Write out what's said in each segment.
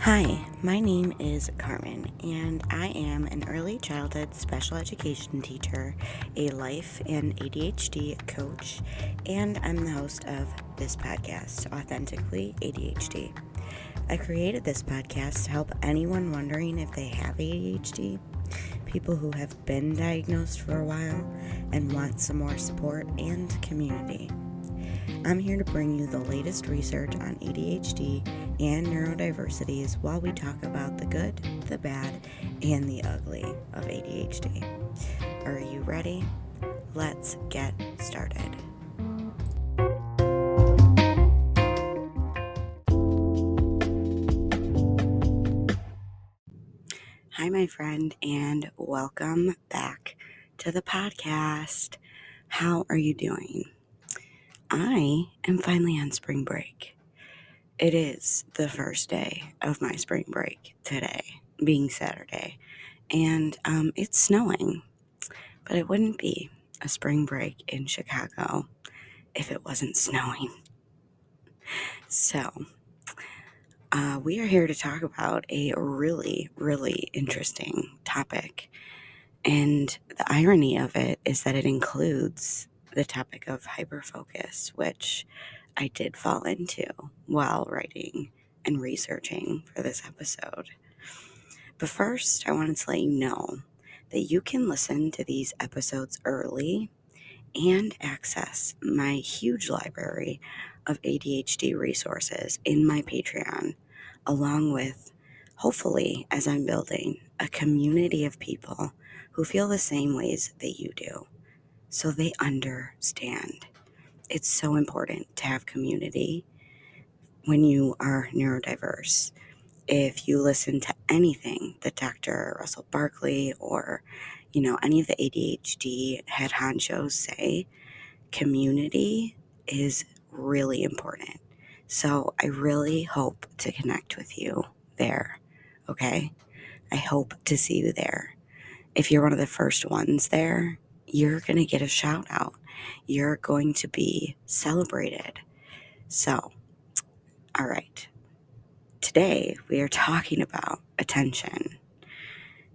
Hi, my name is Carmen, and I am an early childhood special education teacher, a life and ADHD coach, and I'm the host of this podcast, Authentically ADHD. I created this podcast to help anyone wondering if they have ADHD, people who have been diagnosed for a while and want some more support and community. I'm here to bring you the latest research on ADHD and neurodiversities while we talk about the good, the bad, and the ugly of ADHD. Are you ready? Let's get started. Hi, my friend, and welcome back to the podcast. How are you doing? I am finally on spring break. It is the first day of my spring break today, being Saturday, and it's snowing, but it wouldn't be a spring break in Chicago if it wasn't snowing. So, we are here to talk about a really, really interesting topic, and the irony of it is that it includes the topic of hyperfocus, which I did fall into while writing and researching for this episode. But first, I wanted to let you know that you can listen to these episodes early and access my huge library of ADHD resources in my Patreon, along with, hopefully, as I'm building a community of people who feel the same ways that you do, so they understand. It's so important to have community when you are neurodiverse. If you listen to anything that Dr. Russell Barkley or, any of the ADHD head honchos say, community is really important. So I really hope to connect with you there, okay? I hope to see you there. If you're one of the first ones there, you're going to get a shout out. You're going to be celebrated. So, all right. Today, we are talking about attention,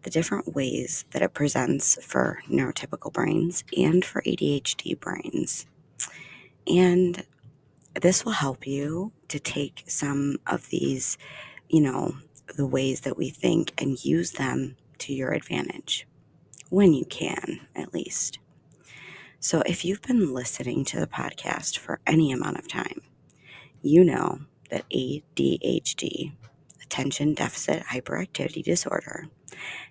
the different ways that it presents for neurotypical brains and for ADHD brains. And this will help you to take some of these, the ways that we think and use them to your advantage, when you can, at least. So if you've been listening to the podcast for any amount of time, you know that ADHD, attention deficit hyperactivity disorder,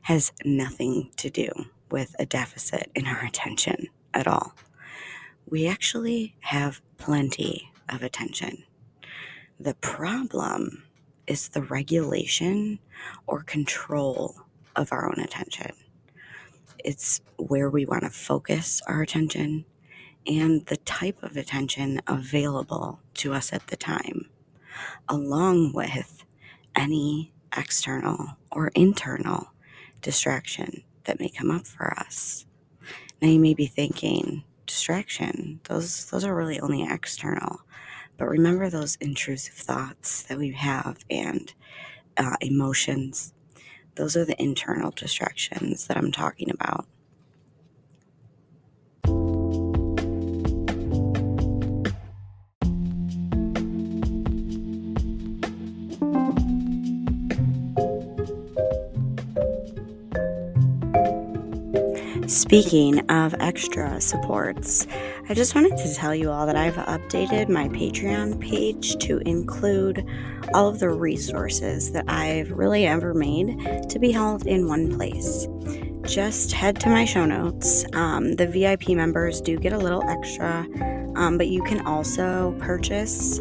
has nothing to do with a deficit in our attention at all. We actually have plenty of attention. The problem is the regulation or control of our own attention. It's where we want to focus our attention and the type of attention available to us at the time, along with any external or internal distraction that may come up for us. Now you may be thinking, distraction, those are really only external. But remember those intrusive thoughts that we have and emotions. Those are the internal distractions that I'm talking about. Speaking of extra supports, I just wanted to tell you all that I've updated my Patreon page to include all of the resources that I've really ever made to be held in one place. Just head to my show notes. The VIP members do get a little extra, but you can also purchase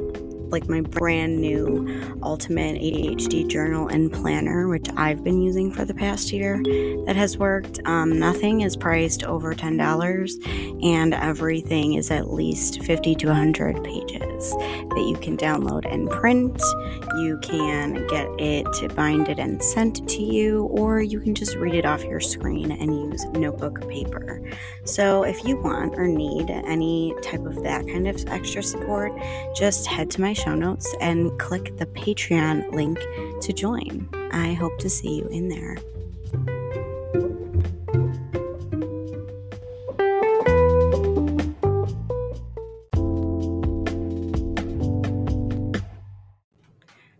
like my brand new Ultimate ADHD Journal and Planner, which I've been using for the past year. That has worked. Nothing is priced over $10, and everything is at least 50 to 100 pages that you can download and print. You can get it binded and sent to you, or you can just read it off your screen and use notebook paper. So if you want or need any type of that kind of extra support, just head to my show notes and click the Patreon link to join. I hope to see you in there.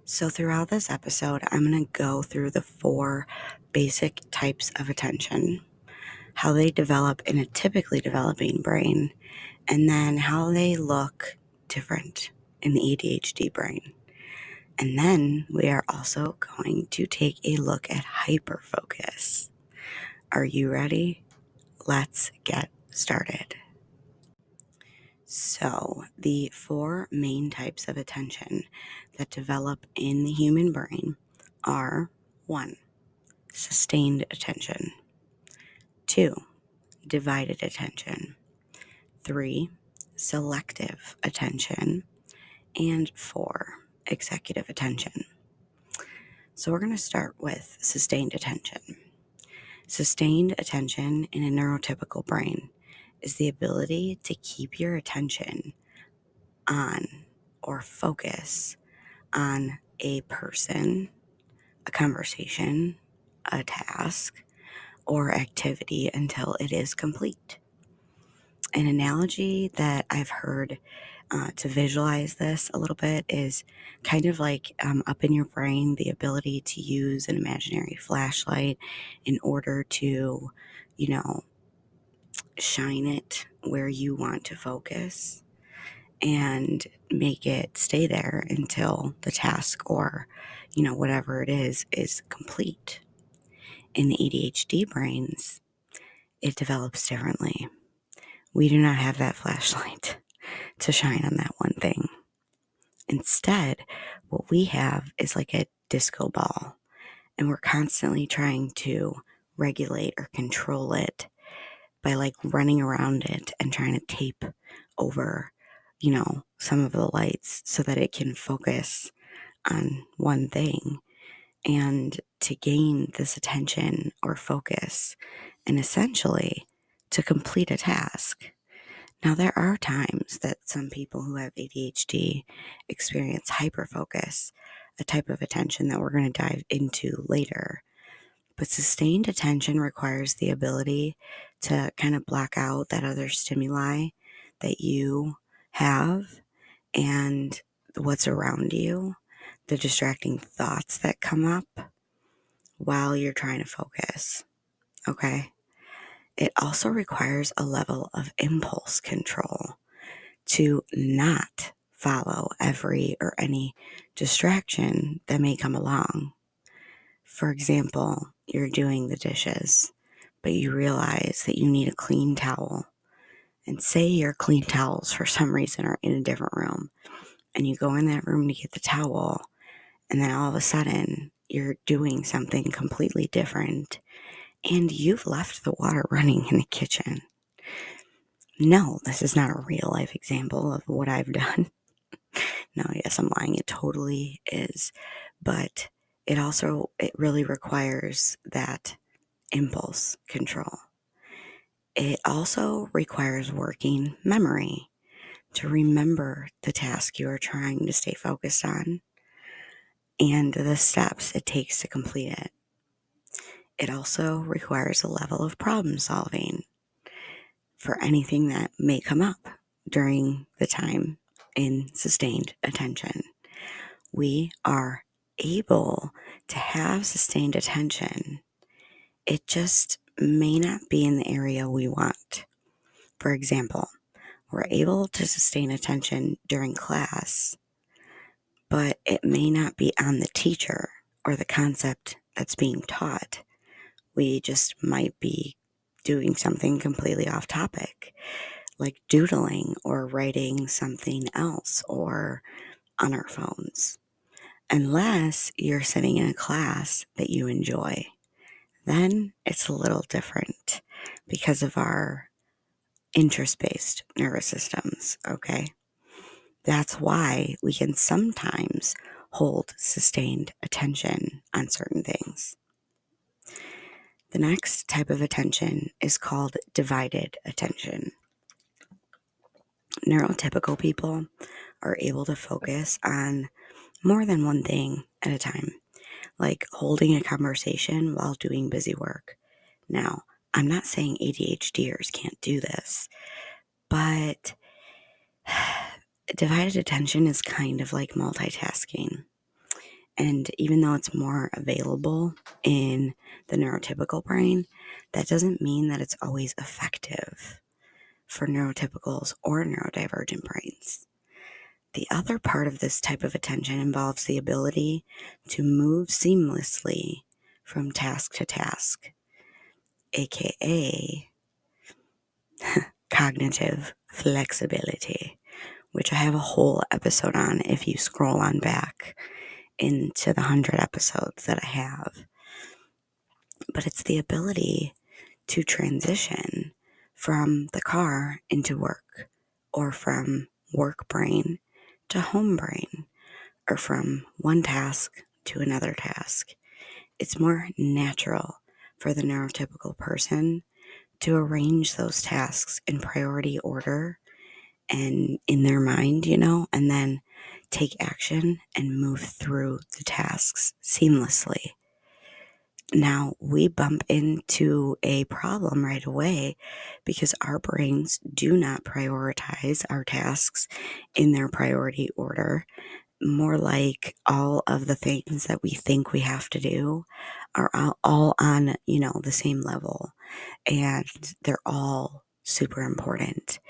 So throughout this episode, I'm going to go through the 4 basic types of attention, how they develop in a typically developing brain, and then how they look different in the ADHD brain. And then we are also going to take a look at hyperfocus. Are you ready? Let's get started. So, the 4 main types of attention that develop in the human brain are 1. Sustained attention, 2. Divided attention, 3. Selective attention, and 4. Executive attention. So we're going to start with sustained attention. Sustained attention in a neurotypical brain is the ability to keep your attention on or focus on a person, a conversation, a task, or activity until it is complete. An analogy that I've heard to visualize this a little bit is kind of like up in your brain, the ability to use an imaginary flashlight in order to, shine it where you want to focus and make it stay there until the task or, whatever it is complete. In the ADHD brains, it develops differently. We do not have that flashlight to shine on that one thing. Instead, what we have is like a disco ball, and we're constantly trying to regulate or control it by like running around it and trying to tape over, some of the lights so that it can focus on one thing and to gain this attention or focus and essentially to complete a task. Now, there are times that some people who have ADHD experience hyperfocus, a type of attention that we're going to dive into later. But sustained attention requires the ability to kind of block out that other stimuli that you have and what's around you, the distracting thoughts that come up while you're trying to focus. Okay? It also requires a level of impulse control to not follow every or any distraction that may come along. For example, you're doing the dishes, but you realize that you need a clean towel. And say your clean towels for some reason are in a different room, and you go in that room to get the towel, and then all of a sudden you're doing something completely different, and you've left the water running in the kitchen. No, this is not a real life example of what I've done. No, yes, I'm lying. It totally is. But it really requires that impulse control. It also requires working memory to remember the task you are trying to stay focused on and the steps it takes to complete it. It also requires a level of problem solving for anything that may come up during the time in sustained attention. We are able to have sustained attention. It just may not be in the area we want. For example, we're able to sustain attention during class, but it may not be on the teacher or the concept that's being taught. We just might be doing something completely off topic, like doodling or writing something else or on our phones. Unless you're sitting in a class that you enjoy, then it's a little different because of our interest-based nervous systems, okay? That's why we can sometimes hold sustained attention on certain things. The next type of attention is called divided attention. Neurotypical people are able to focus on more than one thing at a time, like holding a conversation while doing busy work. Now, I'm not saying ADHDers can't do this, but divided attention is kind of like multitasking. And even though it's more available in the neurotypical brain, that doesn't mean that it's always effective for neurotypicals or neurodivergent brains. The other part of this type of attention involves the ability to move seamlessly from task to task, aka cognitive flexibility, which I have a whole episode on if you scroll on back into the 100 episodes that I have. But it's the ability to transition from the car into work, or from work brain to home brain, or from one task to another task. It's more natural for the neurotypical person to arrange those tasks in priority order and in their mind, and then take action and move through the tasks seamlessly. Now, we bump into a problem right away because our brains do not prioritize our tasks in their priority order. More like all of the things that we think we have to do are all on, the same level, and they're all super important.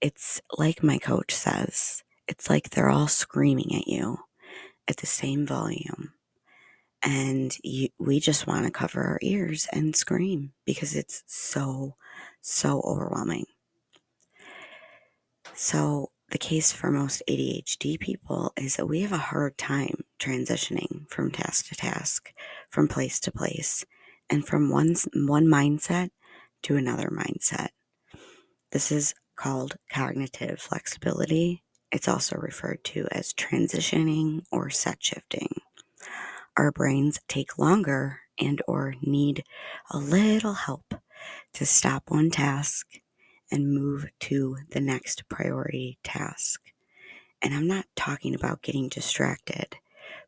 It's like my coach says, it's like they're all screaming at you at the same volume. And we just want to cover our ears and scream because it's so, so overwhelming. So the case for most ADHD people is that we have a hard time transitioning from task to task, from place to place, and from one mindset to another mindset. This is called cognitive flexibility. It's also referred to as transitioning or set shifting. Our brains take longer and or need a little help to stop one task and move to the next priority task. And I'm not talking about getting distracted,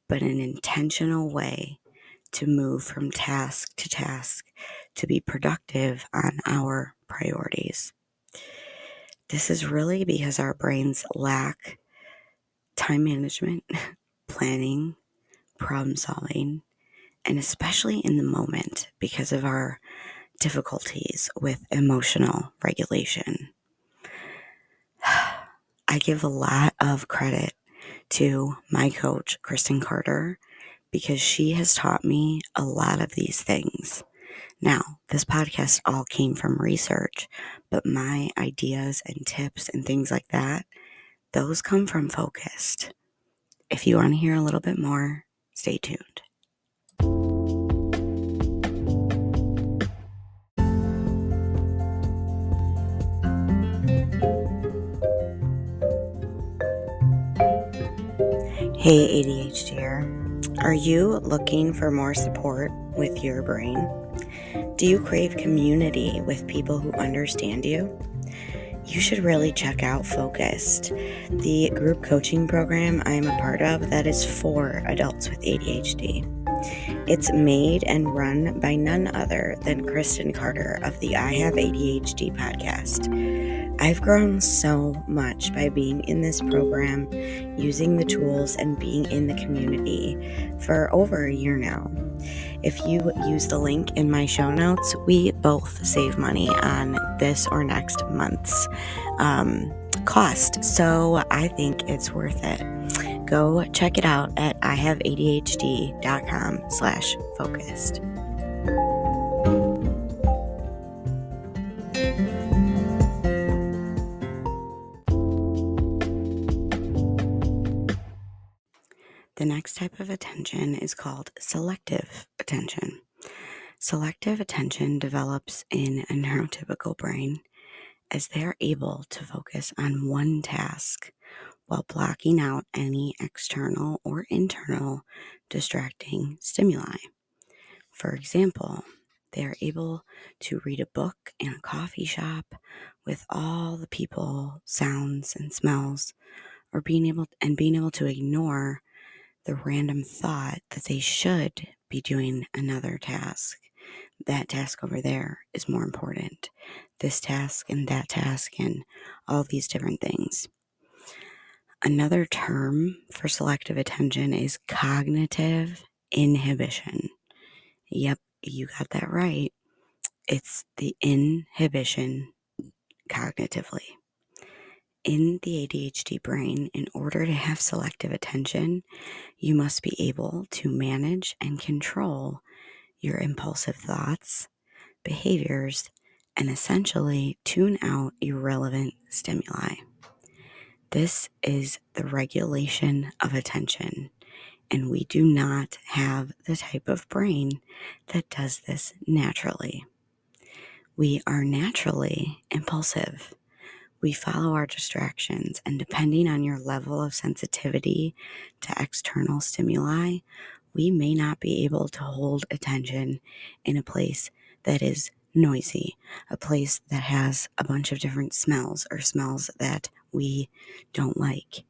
but an intentional way to move from task to task to be productive on our priorities. This is really because our brains lack time management, planning, problem solving, and especially in the moment because of our difficulties with emotional regulation. I give a lot of credit to my coach, Kristen Carter, because she has taught me a lot of these things. Now, this podcast all came from research, but my ideas and tips and things like that, those come from Focused. If you want to hear a little bit more, stay tuned. Hey ADHDer, are you looking for more support with your brain? Do you crave community with people who understand you? You should really check out Focused, the group coaching program I am a part of that is for adults with ADHD. It's made and run by none other than Kristen Carter of the I Have ADHD podcast. I've grown so much by being in this program, using the tools, and being in the community for over a year now. If you use the link in my show notes, we both save money on this or next month's cost. So I think it's worth it. Go check it out at ihaveadhd.com/focused. The next type of attention is called selective attention. Selective attention develops in a neurotypical brain as they are able to focus on one task while blocking out any external or internal distracting stimuli. For example, they are able to read a book in a coffee shop with all the people, sounds, and smells or being able to ignore the random thought that they should be doing another task. That task over there is more important. This task and that task and all these different things. Another term for selective attention is cognitive inhibition. Yep, you got that right. It's the inhibition cognitively. In the ADHD brain, in order to have selective attention, you must be able to manage and control your impulsive thoughts, behaviors, and essentially tune out irrelevant stimuli. This is the regulation of attention, and we do not have the type of brain that does this naturally. We are naturally impulsive. We follow our distractions, and depending on your level of sensitivity to external stimuli, we may not be able to hold attention in a place that is noisy, a place that has a bunch of different smells or smells that we don't like,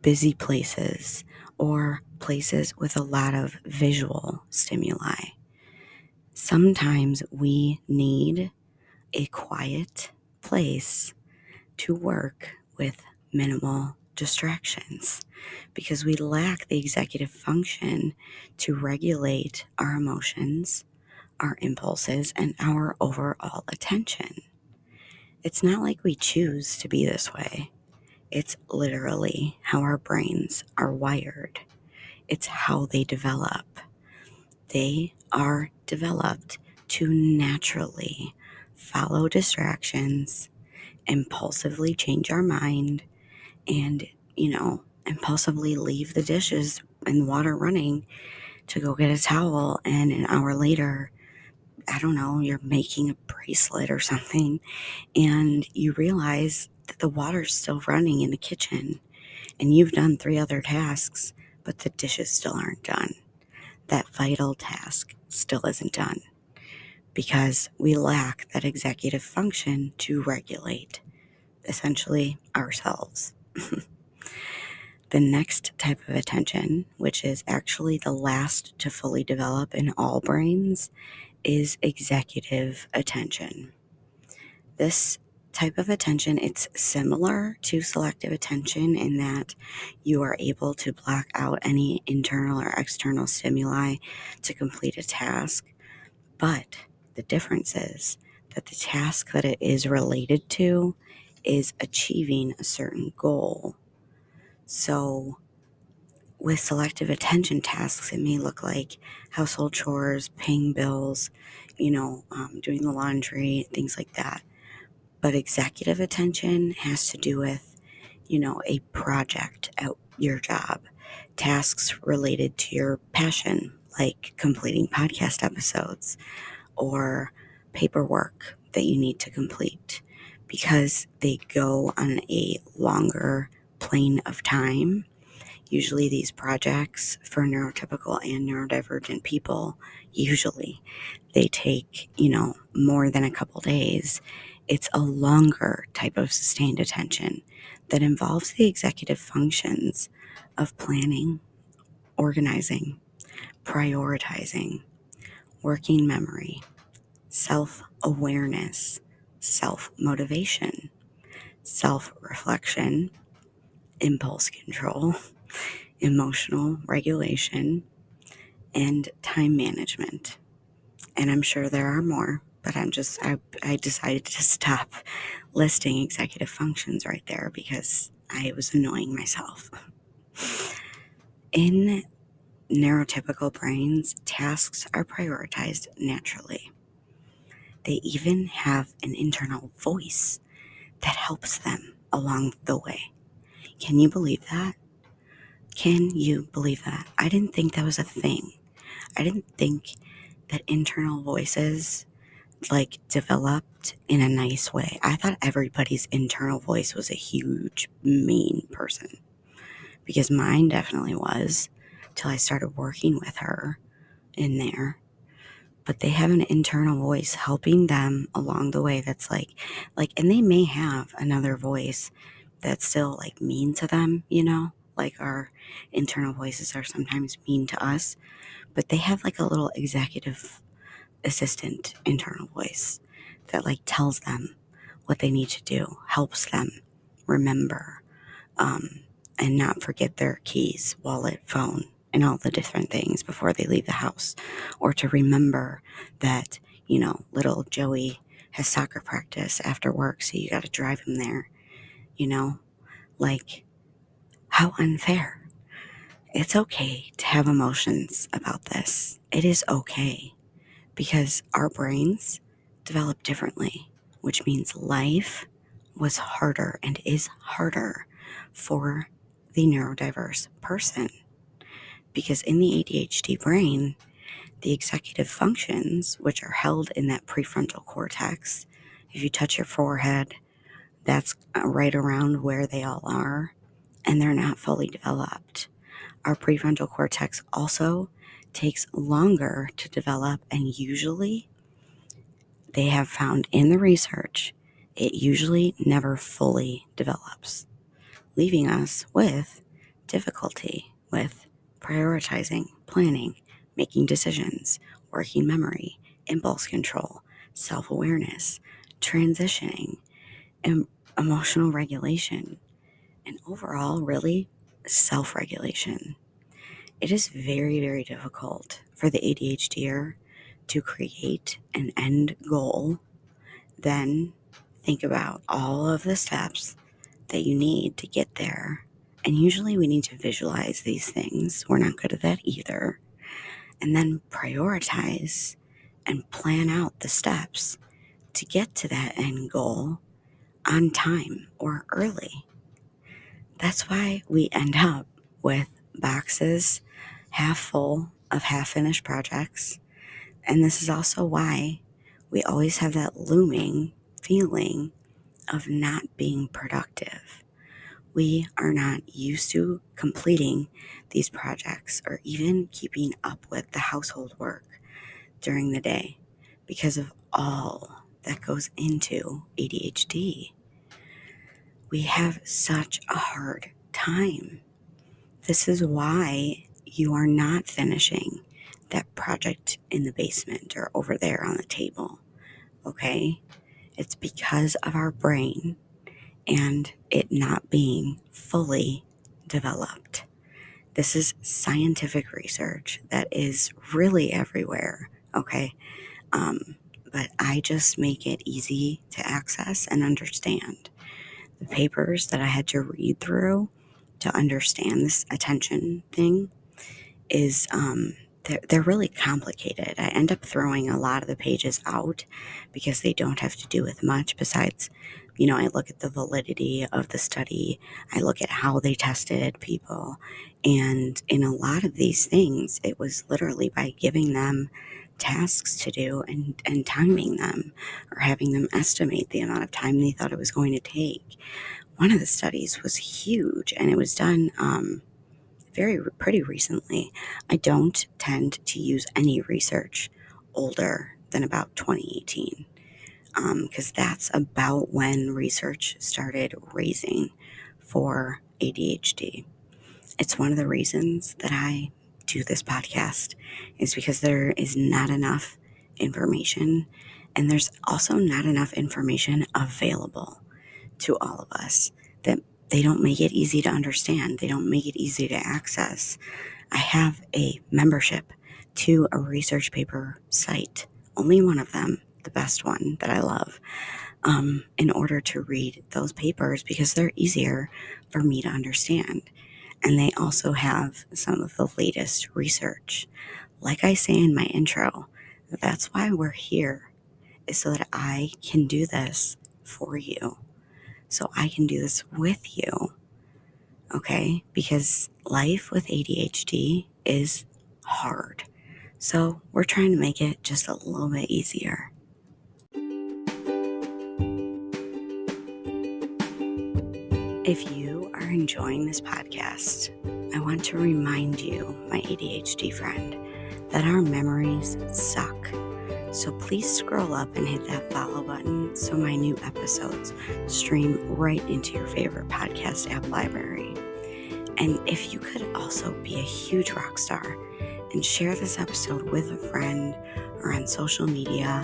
busy places, or places with a lot of visual stimuli. Sometimes we need a quiet place to work with minimal distractions because we lack the executive function to regulate our emotions, our impulses, and our overall attention. It's not like we choose to be this way. It's literally how our brains are wired. It's how they develop. They are developed to naturally follow distractions, impulsively change our mind, and, impulsively leave the dishes and water running to go get a towel. And an hour later, I don't know, you're making a bracelet or something, and you realize that the water's still running in the kitchen and you've done 3 other tasks, but the dishes still aren't done. That vital task still isn't done because we lack that executive function to regulate, essentially, ourselves. The next type of attention, which is actually the last to fully develop in all brains, is executive attention. This type of attention, it's similar to selective attention in that you are able to block out any internal or external stimuli to complete a task, but the difference is that the task that it is related to is achieving a certain goal. So with selective attention tasks, it may look like household chores, paying bills, doing the laundry, things like that. But executive attention has to do with, a project at your job, tasks related to your passion, like completing podcast episodes or paperwork that you need to complete, because they go on a longer plane of time. Usually these projects for neurotypical and neurodivergent people, usually they take, more than a couple days. It's a longer type of sustained attention that involves the executive functions of planning, organizing, prioritizing, working memory, self-awareness, self-motivation, self-reflection, impulse control, emotional regulation, and time management. And I'm sure there are more, but I decided to stop listing executive functions right there because I was annoying myself. In neurotypical brains, tasks are prioritized naturally. They even have an internal voice that helps them along the way. Can you believe that? Can you believe that? I didn't think that was a thing. I didn't think that internal voices developed in a nice way. I thought everybody's internal voice was a huge mean person, because mine definitely was till I started working with her in there. But they have an internal voice helping them along the way that's and they may have another voice that's still like mean to them, like our internal voices are sometimes mean to us, but they have like a little executive assistant internal voice that like tells them what they need to do, helps them remember, and not forget their keys, wallet, phone, and all the different things before they leave the house, or to remember that, little Joey has soccer practice after work, so you got to drive him there, like, how unfair. It's okay to have emotions about this. It is okay because our brains develop differently, which means life was harder and is harder for the neurodiverse person. Because in the ADHD brain, the executive functions, which are held in that prefrontal cortex, if you touch your forehead, that's right around where they all are, and they're not fully developed. Our prefrontal cortex also takes longer to develop, and usually they have found in the research, it usually never fully develops, leaving us with difficulty with prioritizing, planning, making decisions, working memory, impulse control, self-awareness, transitioning, emotional regulation, and overall, really, self-regulation. It is very, very difficult for the ADHDer to create an end goal, then think about all of the steps that you need to get there. And usually we need to visualize these things. We're not good at that either. And then prioritize and plan out the steps to get to that end goal on time or early. That's why we end up with boxes half full of half finished projects. And this is also why we always have that looming feeling of not being productive. We are not used to completing these projects or even keeping up with the household work during the day because of all that goes into ADHD. We have such a hard time. This is why you are not finishing that project in the basement or over there on the table, okay? It's because of our brain and it not being fully developed. This is scientific research that is really everywhere, okay? But I just make it easy to access and understand. The papers that I had to read through to understand this attention thing is they're really complicated. I end up throwing a lot of the pages out because they don't have to do with much besides, I look at the validity of the study. I look at how they tested people. And in a lot of these things, it was literally by giving them tasks to do and timing them or having them estimate the amount of time they thought it was going to take. One of the studies was huge and it was done pretty recently. I don't tend to use any research older than about 2018 because that's about when research started raising for ADHD. It's one of the reasons that I do this podcast is because there is not enough information, and there's also not enough information available to all of us. That they don't make it easy to understand. They don't make it easy to access. I have a membership to a research paper site, only one of them, the best one that I love, in order to read those papers because they're easier for me to understand. And they also have some of the latest research. Like I say in my intro, that's why we're here, is so that I can do this for you. So I can do this with you, okay? Because life with ADHD is hard. So we're trying to make it just a little bit easier. If you are enjoying this podcast, I want to remind you, my ADHD friend, that our memories suck. So please scroll up and hit that follow button so my new episodes stream right into your favorite podcast app library. And if you could also be a huge rock star and share this episode with a friend or on social media,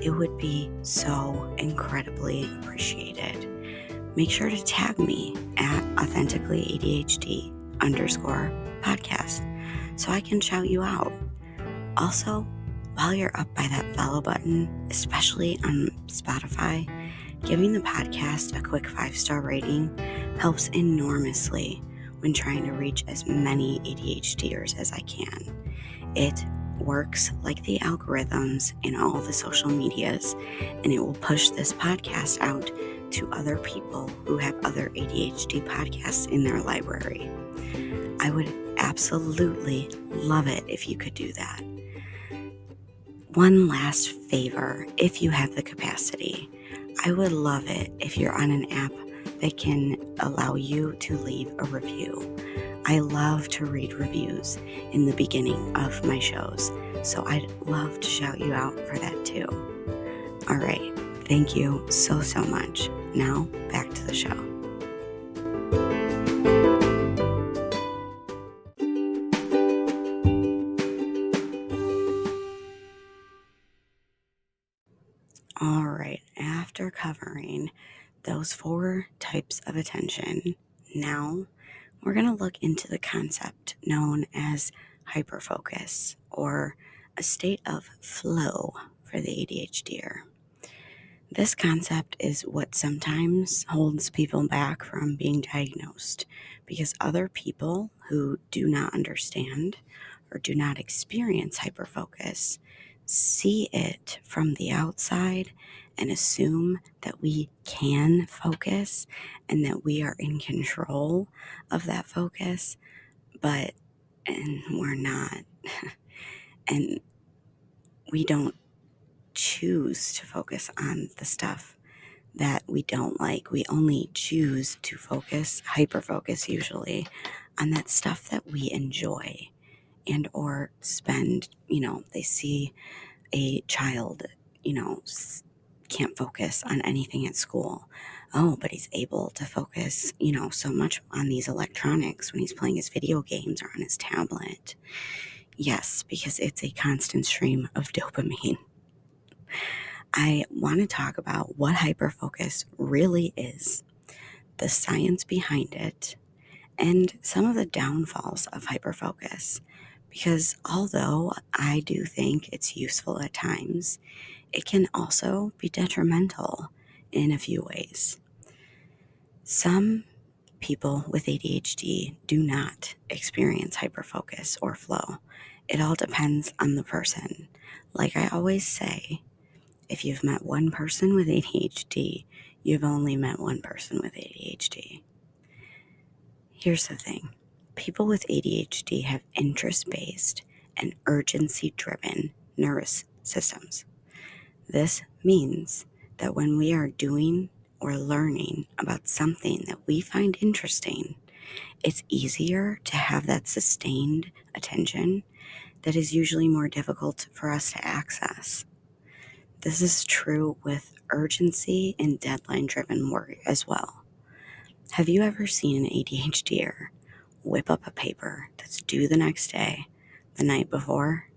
it would be so incredibly appreciated. Make sure to tag me at authenticallyadhd_podcast so I can shout you out. Also, while you're up by that follow button, especially on Spotify, giving the podcast a quick 5-star rating helps enormously when trying to reach as many ADHDers as I can. It works like the algorithms in all the social medias, and it will push this podcast out to other people who have other ADHD podcasts in their library. I would absolutely love it if you could do that. One last favor, if you have the capacity, I would love it if you're on an app that can allow you to leave a review. I love to read reviews in the beginning of my shows, so I'd love to shout you out for that too. All right, thank you so much. Now, back to the show. All right, after covering those 4 types of attention, now we're going to look into the concept known as hyperfocus, or a state of flow for the ADHDer. This concept is what sometimes holds people back from being diagnosed, because other people who do not understand or do not experience hyperfocus see it from the outside and assume that we can focus and that we are in control of that focus, and we're not. And we don't choose to focus on the stuff that we don't like. We only choose to focus, hyperfocus usually, on that stuff that we enjoy and or spend, they see a child, can't focus on anything at school. Oh, but he's able to focus, so much on these electronics when he's playing his video games or on his tablet. Yes, because it's a constant stream of dopamine. I want to talk about what hyperfocus really is, the science behind it, and some of the downfalls of hyperfocus. Because although I do think it's useful at times, it can also be detrimental in a few ways. Some people with ADHD do not experience hyperfocus or flow. It all depends on the person. Like I always say, if you've met one person with ADHD, you've only met one person with ADHD. Here's the thing. People with ADHD have interest-based and urgency-driven nervous systems. This means that when we are doing or learning about something that we find interesting, it's easier to have that sustained attention that is usually more difficult for us to access. This is true with urgency and deadline-driven work as well. Have you ever seen an ADHDer whip up a paper that's due the next day, the night before?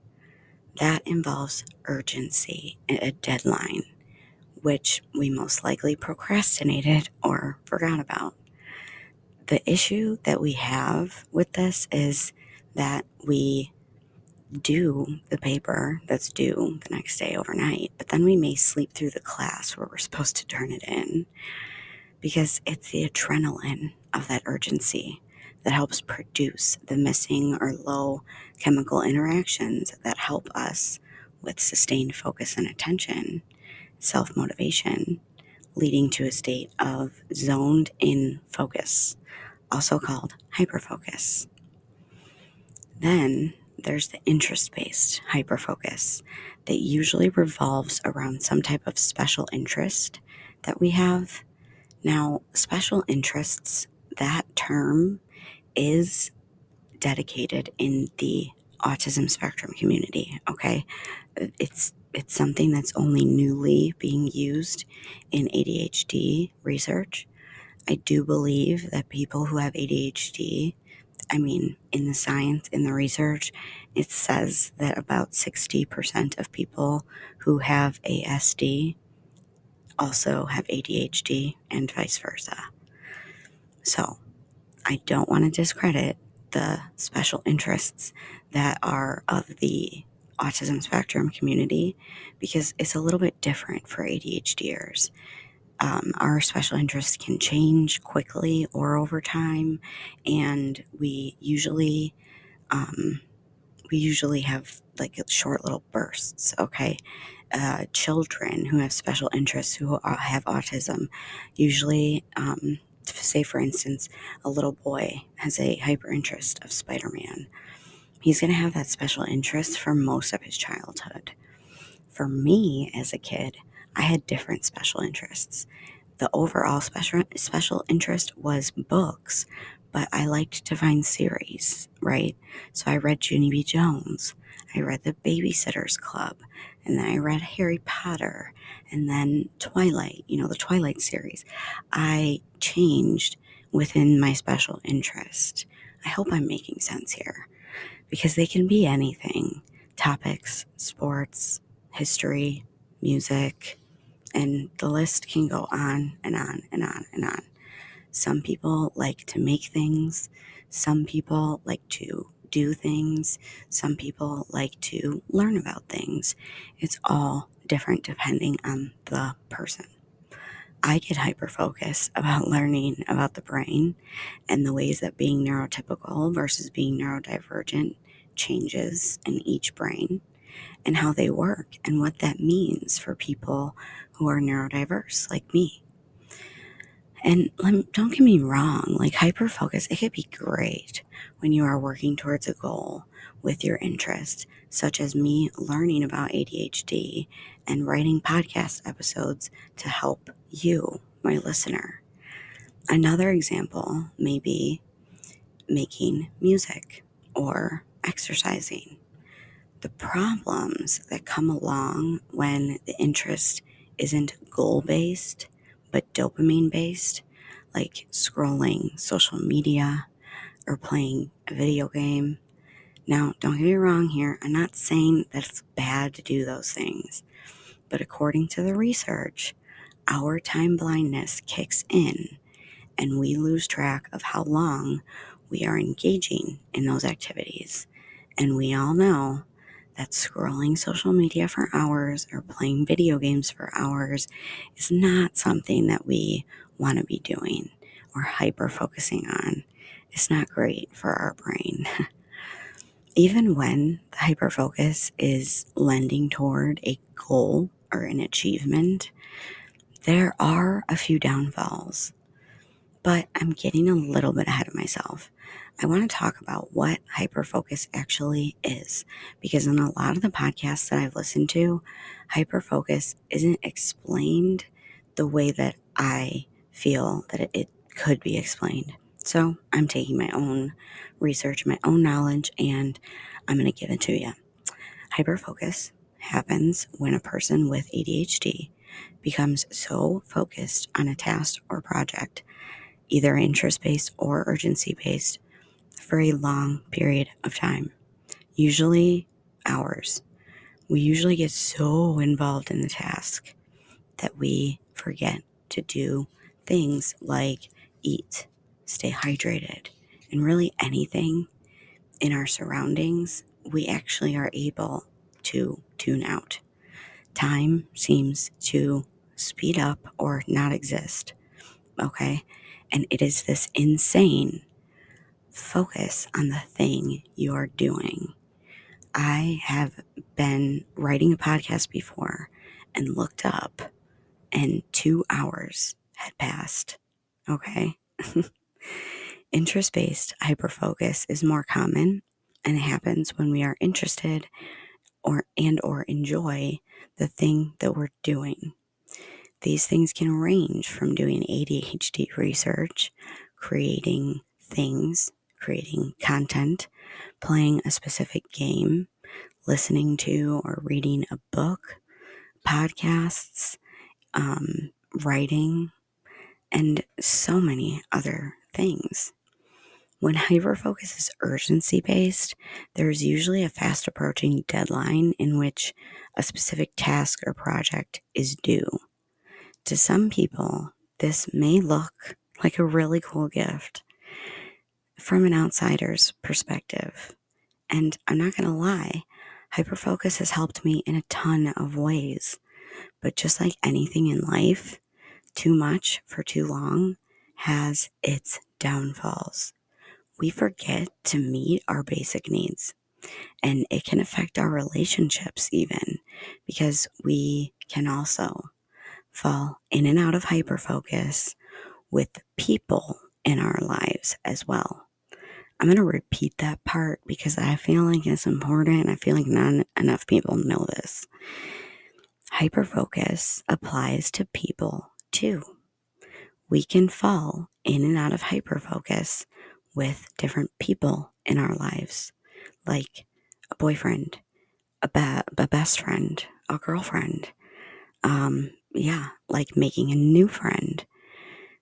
That involves urgency and a deadline, which we most likely procrastinated or forgot about. The issue that we have with this is that we do the paper that's due the next day overnight, but then we may sleep through the class where we're supposed to turn it in, because it's the adrenaline of that urgency that helps produce the missing or low chemical interactions that help us with sustained focus and attention, self-motivation, leading to a state of zoned in focus, also called hyperfocus. Then there's the interest-based hyperfocus that usually revolves around some type of special interest that we have. Now, special interests, that term is dedicated in the autism spectrum community, okay? It's it's something that's only newly being used in ADHD research. I do believe that people who have ADHD, in the science, in the research, it says that about 60% of people who have ASD also have ADHD and vice versa. So I don't want to discredit the special interests that are of the autism spectrum community because it's a little bit different for ADHDers. Our special interests can change quickly or over time, and we usually have like short little bursts. Okay, children who have special interests who have autism usually. Say, for instance, a little boy has a hyper interest of Spider-Man. He's going to have that special interest for most of his childhood. For me as a kid, I had different special interests. The overall special interest was books, but I liked to find series, right? So I read Junie B. Jones. I read The Babysitter's Club, and then I read Harry Potter, and then Twilight, the Twilight series. I changed within my special interest. I hope I'm making sense here because they can be anything: topics, sports, history, music, and the list can go on and on and on and on. Some people like to make things. Some people like to do things. Some people like to learn about things. It's all different depending on the person. I get hyper-focused about learning about the brain and the ways that being neurotypical versus being neurodivergent changes in each brain and how they work and what that means for people who are neurodiverse like me. And don't get me wrong, like hyperfocus, it could be great when you are working towards a goal with your interest, such as me learning about ADHD and writing podcast episodes to help you, my listener. Another example may be making music or exercising. The problems that come along when the interest isn't goal-based but dopamine-based, like scrolling social media or playing a video game. Now, don't get me wrong here. I'm not saying that it's bad to do those things, but according to the research, our time blindness kicks in and we lose track of how long we are engaging in those activities. And we all know that scrolling social media for hours or playing video games for hours is not something that we want to be doing or hyper focusing on. It's not great for our brain. Even when the hyper focus is lending toward a goal or an achievement, there are a few downfalls. But I'm getting a little bit ahead of myself. I want to talk about what hyperfocus actually is, because in a lot of the podcasts that I've listened to, hyperfocus isn't explained the way that I feel that it could be explained. So I'm taking my own research, my own knowledge, and I'm going to give it to you. Hyperfocus happens when a person with ADHD becomes so focused on a task or project, either interest-based or urgency-based, for a long period of time, usually hours. We usually get so involved in the task that we forget to do things like eat, stay hydrated, and really anything in our surroundings. We actually are able to tune out. Time seems to speed up or not exist. Okay? And it is this insane focus on the thing you're doing. I have been writing a podcast before and looked up, and 2 hours had passed. Okay? Interest-based hyperfocus is more common, and it happens when we are interested or enjoy the thing that we're doing. These things can range from doing ADHD research, creating things, creating content, playing a specific game, listening to or reading a book, podcasts, writing, and so many other things. When hyperfocus is urgency based, there's usually a fast approaching deadline in which a specific task or project is due. To some people, this may look like a really cool gift from an outsider's perspective. And I'm not going to lie, hyperfocus has helped me in a ton of ways. But just like anything in life, too much for too long has its downfalls. We forget to meet our basic needs, and it can affect our relationships even, because we can also fall in and out of hyperfocus with people in our lives as well. I'm going to repeat that part because I feel like it's important. I feel like not enough people know this. Hyperfocus applies to people too. We can fall in and out of hyperfocus with different people in our lives, like a boyfriend, a best friend, a girlfriend. Like making a new friend.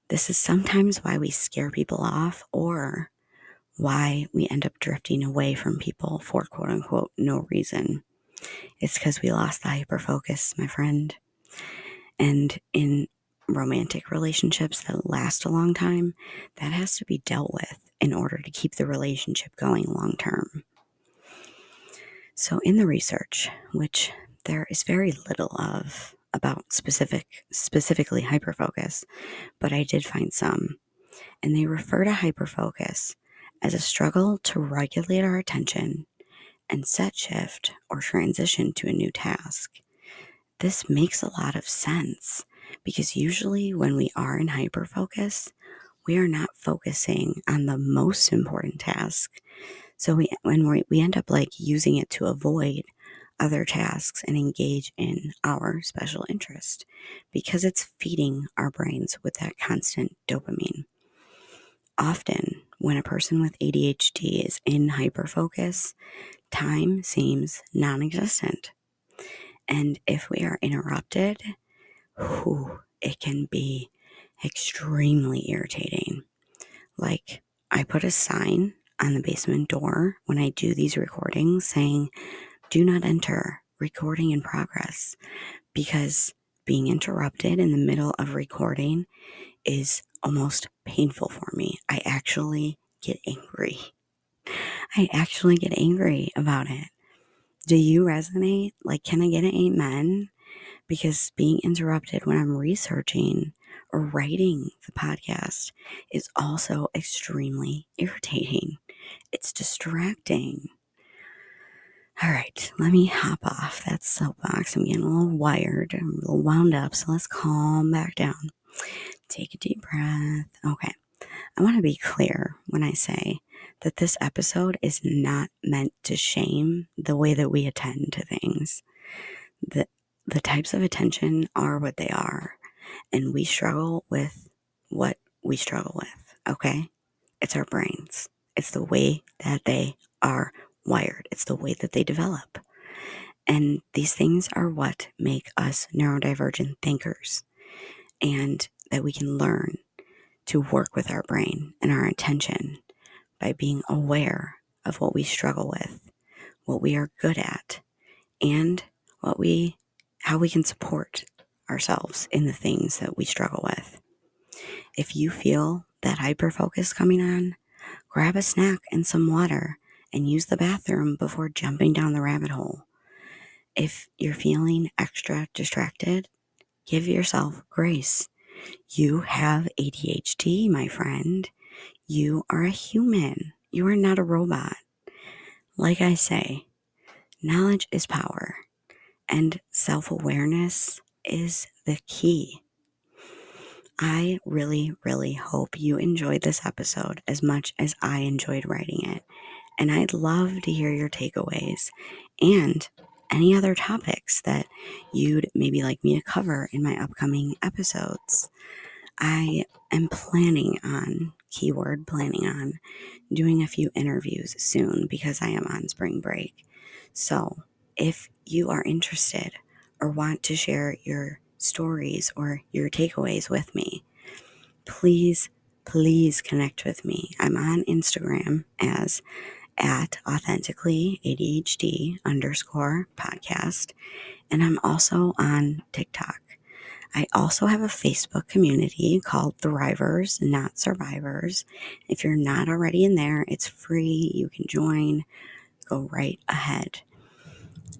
This is sometimes why we scare people off, or why we end up drifting away from people for quote unquote no reason. It's because we lost the hyperfocus, my friend. And in romantic relationships that last a long time, that has to be dealt with in order to keep the relationship going long term. So in the research, which there is very little of about specifically hyperfocus, but I did find some, and they refer to hyperfocus as a struggle to regulate our attention and set shift or transition to a new task. This makes a lot of sense because usually when we are in hyperfocus, we are not focusing on the most important task. So we end up like using it to avoid other tasks and engage in our special interest because it's feeding our brains with that constant dopamine. Often, when a person with ADHD is in hyperfocus, time seems non existent. And if we are interrupted, it can be extremely irritating. Like, I put a sign on the basement door when I do these recordings saying, "Do not enter, recording in progress," because being interrupted in the middle of recording is almost painful for me. I actually get angry. About it. Do you resonate? Like, can I get an amen? Because being interrupted when I'm researching or writing the podcast is also extremely irritating. It's distracting. All right, let me hop off that soapbox. I'm getting a little wired, I'm a little wound up, so let's calm back down. Take a deep breath. Okay, I want to be clear when I say that this episode is not meant to shame the way that we attend to things. The types of attention are what they are, and we struggle with what we struggle with, okay? It's our brains. It's the way that they are wired. It's the way that they develop. And these things are what make us neurodivergent thinkers, and that we can learn to work with our brain and our attention by being aware of what we struggle with, what we are good at, and how we can support ourselves in the things that we struggle with. If you feel that hyperfocus coming on, grab a snack and some water and use the bathroom before jumping down the rabbit hole. If you're feeling extra distracted, give yourself grace. You have ADHD, my friend. You are a human. You are not a robot. Like I say, knowledge is power, and self-awareness is the key. I really, really hope you enjoyed this episode as much as I enjoyed writing it. And I'd love to hear your takeaways and any other topics that you'd maybe like me to cover in my upcoming episodes. I am planning on doing a few interviews soon because I am on spring break. So if you are interested, or want to share your stories or your takeaways with me, please, please connect with me. I'm on Instagram as at authentically ADHD _podcast. And I'm also on TikTok. I also have a Facebook community called Thrivers, Not Survivors. If you're not already in there, it's free. You can join. Go right ahead.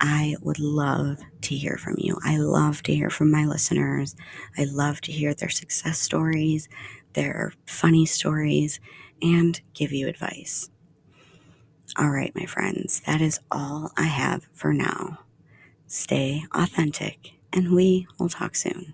I would love to hear from you. I love to hear from my listeners. I love to hear their success stories, their funny stories, and give you advice. All right, my friends, that is all I have for now. Stay authentic, and we will talk soon.